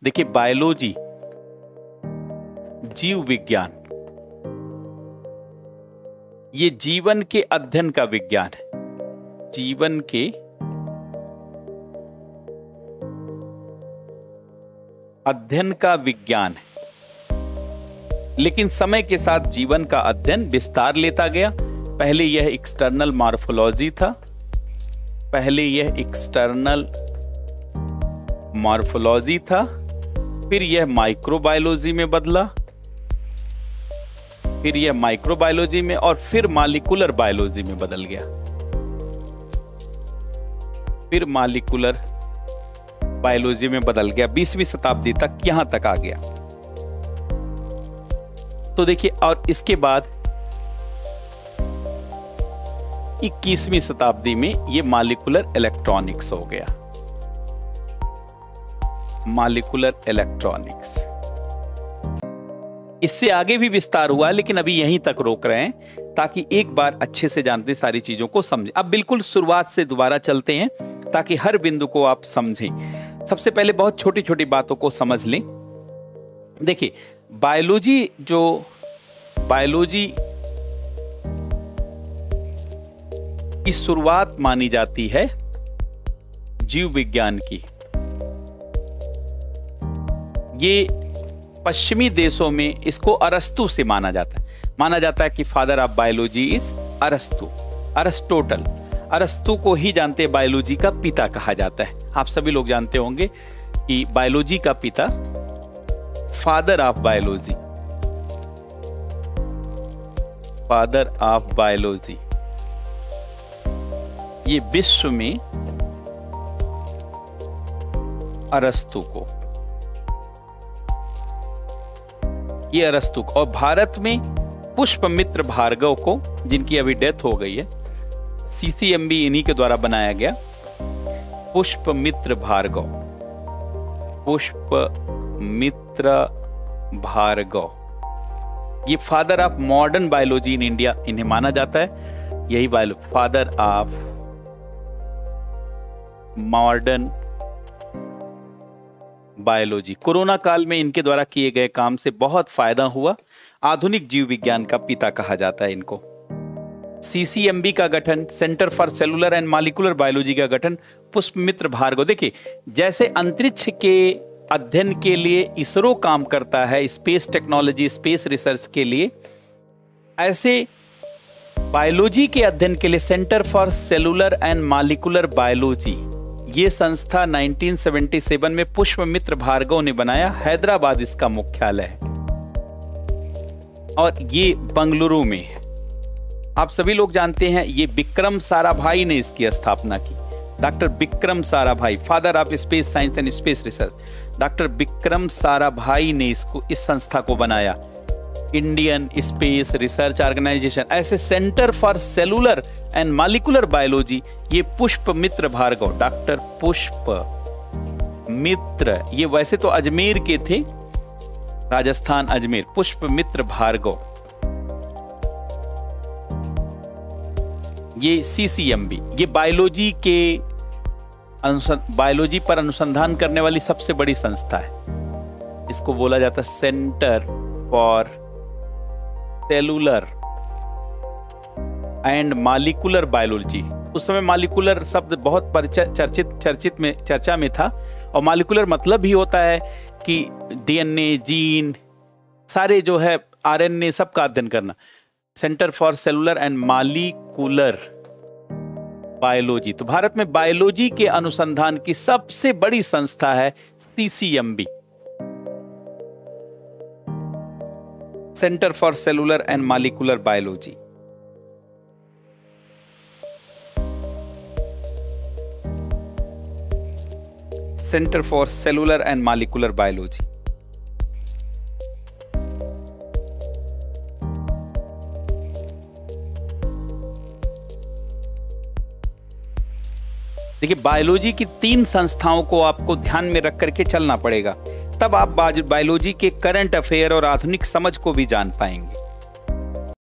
देखिए, बायोलॉजी, जीव विज्ञान, ये जीवन के अध्ययन का विज्ञान है, जीवन के अध्ययन का विज्ञान है। लेकिन समय के साथ जीवन का अध्ययन विस्तार लेता गया। पहले यह एक्सटर्नल मॉर्फोलॉजी था, फिर यह माइक्रोबायोलॉजी में बदला, फिर यह माइक्रोबायोलॉजी में, और फिर मॉलिक्यूलर बायोलॉजी में बदल गया, फिर मॉलिक्यूलर बायोलॉजी में बदल गया। 20वीं शताब्दी तक यहां तक आ गया। तो देखिए, और इसके बाद 21वीं शताब्दी में यह मॉलिक्यूलर इलेक्ट्रॉनिक्स हो गया, मॉलिक्यूलर इलेक्ट्रॉनिक्स। इससे आगे भी विस्तार हुआ, लेकिन अभी यहीं तक रोक रहे हैं ताकि एक बार अच्छे से जानते सारी चीजों को समझें। अब बिल्कुल शुरुआत से दोबारा चलते हैं ताकि हर बिंदु को आप समझें। सबसे पहले बहुत छोटी छोटी बातों को समझ लें। देखिए, बायोलॉजी की शुरुआत मानी जाती है जीव विज्ञान की। ये पश्चिमी देशों में इसको अरस्तु से माना जाता है। माना जाता है कि फादर ऑफ बायोलॉजी इज अरस्तु, अरिस्टोटल। अरस्तु को ही जानते हैं बायोलॉजी का पिता कहा जाता है। आप सभी लोग जानते होंगे कि बायोलॉजी का पिता, father of biology, father of biology, ये विश्व में अरस्तु को, ये अरस्तु को, और भारत में पुष्पमित्र भार्गव को, जिनकी अभी डेथ हो गई है। CCMB इन्हीं के द्वारा बनाया गया, पुष्पमित्र भार्गव, पुष्पमित्र भार्गव। ये father of modern biology in India इन्हें माना जाता है। यही father of modern biology. Corona काल में इनके द्वारा किए गए काम से बहुत फायदा हुआ। आधुनिक जीव विज्ञान का पिता कहा जाता है इनको। CCMB का गठन, centre for cellular and molecular biology का गठन, पुष्पमित्र भार्गव। देखिए, जैसे अंतरिक्ष के अध्ययन के लिए इसरो काम करता है, स्पेस टेक्नोलॉजी, स्पेस रिसर्च के लिए, ऐसे बायोलॉजी के अध्ययन के लिए centre for cellular and molecular biology, ये संस्था 1977 में पुष्पमित्र भार्गव ने बनाया। हैदराबाद इसका मुख्यालय है और ये बंगलुरु में है। आप सभी लोग जानते हैं, ये विक्रम साराभाई ने इसकी स्थापना की। Doctor Vikram Sarabhai, father of space science and space research. Doctor Vikram Sarabhai ने इस संस्था को बनाया, इंडियन स्पेस रिसर्च ऑर्गेनाइजेशन। ऐसे centre for cellular and molecular biology, ये पुष्पमित्र भार्गव, डॉक्टर पुष्पमित्र, ये वैसे तो अजमेर के थे, राजस्थान अजमेर। पुष्पमित्र भार्गव, ये CCMB, ये बायोलॉजी पर अनुसंधान करने वाली सबसे बड़ी संस्था है। इसको बोला जाता है centre for cellular and molecular biology. उस समय मॉलिक्यूलर शब्द बहुत चर्चा में था, और मॉलिक्यूलर मतलब ही होता है कि DNA, जीन, सारे जो है RNA, सबका अध्ययन करना। Centre for cellular and molecular biology. तो भारत में बायोलॉजी के अनुसंधान की सबसे बड़ी संस्था है CCMB, centre for cellular and molecular biology. Centre for cellular and molecular biology. देखिए, बायोलॉजी की 3 संस्थाओं को आपको ध्यान में रख करके चलना पड़ेगा, तब आप बायोलॉजी के करंट अफेयर और आधुनिक समझ को भी जान पाएंगे।